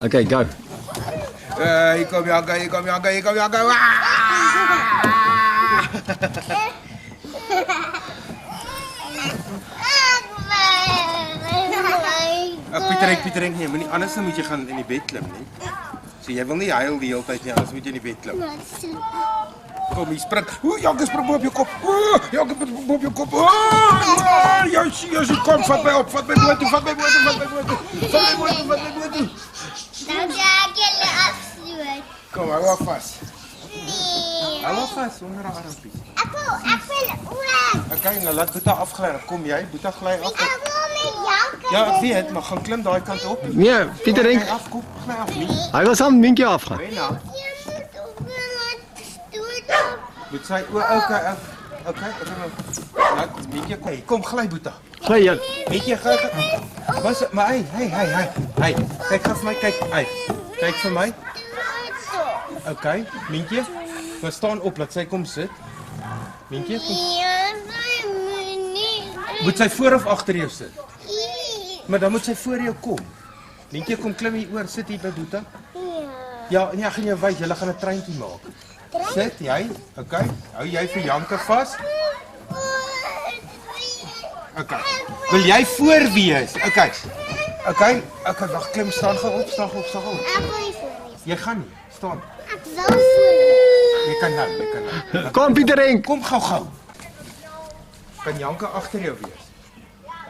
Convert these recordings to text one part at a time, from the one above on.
Okay, go. Hier kom Janke, hier kom Janke, hier kom Janke. Pieter, nee, maar nie anders dan moet jy gaan in die bed klim, nie. So jy wil nie huil die hele tyd nie, anders moet jy in die bed klim. Kom, hier spring. Oeh, Janke spring bo op jou kop. Oeh, Janke bo op jou kop. Jy kom, vat my op, vat my boot toe, vat my boot toe, vat my boot toe. Vat my boot toe, vat my boot toe. Nou ga ek julle afsluit. Kom, hou haar vas. Nee. Hou haar vas onder haar armpies. Ek wil oor. Okay, nou laat Boeta afgly. Kom jy, Boeta gly af. Ek wil met Janke. Ja, ek weet, maar gaan klim daai kant op. Nee, Pieter Henk, Gly af, kom, gly af. Nee. hy wil saam met Minkie afgaan. Wena. Jy moet ook wel laat stoot op. Moet sy okay. Laat Mietjie kom. Kom gly Boeta. Gly jy. Mietjie gou. Was maar hey. Kyk gou vir my, kyk. Hey. Kyk vir my. Okay, Mietjie. Gaan staan op, laat sy kom sit. Mietjie, kom. Moet sy voor of agter jou sit? Maar dan moet sy voor jou kom. Mietjie, kom klim hier oor, sit hier by Boeta. Ja, nee, ek gaan jou wys, julle gaan 'n treintjie maak. Sit jy, okay. Hou jy vir Janke vas? Okay. Wil jy voor wees? Okay, wag, klim, staan gou op. Ek wil nie voor wees. Jy gaan nie, staan. Ek wil voor. Jy kan nou. Kom Pieter Henk. Kom gou. Kan Janke agter jou wees?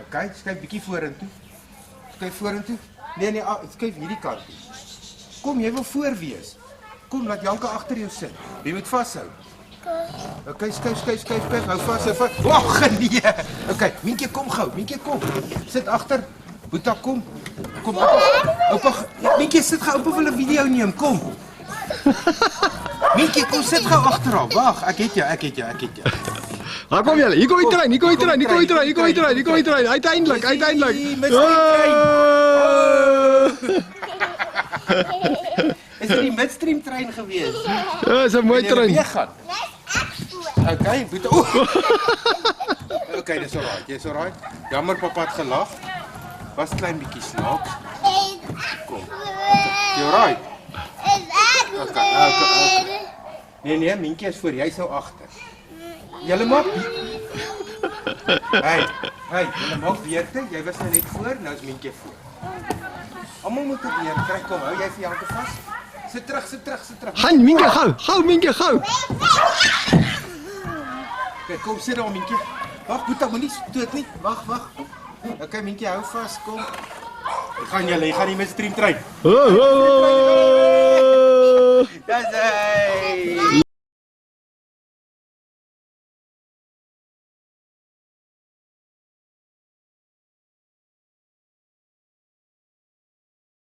Okay, skuif bietjie vorentoe. Skuif vorentoe. Nee, skuif hierdie kant toe. Kom, jy wil voor wees. Kom, laat Janke agter jou sit. Jy moet vashou. Okay, skuif. Hou vas. Wag, nee. Okay, Mientjie kom gou. Mientjie kom. Sit agter. Boeta kom. Kom oupa. Mientjie sit gou, oupa wil 'n video neem. Kom. Mientjie kom sit gou agter haar. Wag, ek het jou. Waar kom julle? Hier kom die trein. Uiteindelik. Is dit die midstream trein gewees? Ja, is 'n mooi trein. Okay, Boeta. Okay, dis alright. Jy's alright. Jammer pappa het gelag. Was klein bietjie snaaks. Kom. Jy alright? Okay. Nee, Mientjie is voor, jy sou agter. Julle maak Hey, julle maak beurte. Jy was nou net voor, nou is Mientjie voor. Almal moet dit leer. Kry kom, hou jy vir Janke vas? Sit terug. Gaan Minkie gou. Minkie gou. Okay, kom sit daar Mientjie. Wag, Boeta, moenie stoot nie. Wag. Okay, Mientjie hou vas, kom. Jy gaan nie met stream trein. Oh. Dis hy.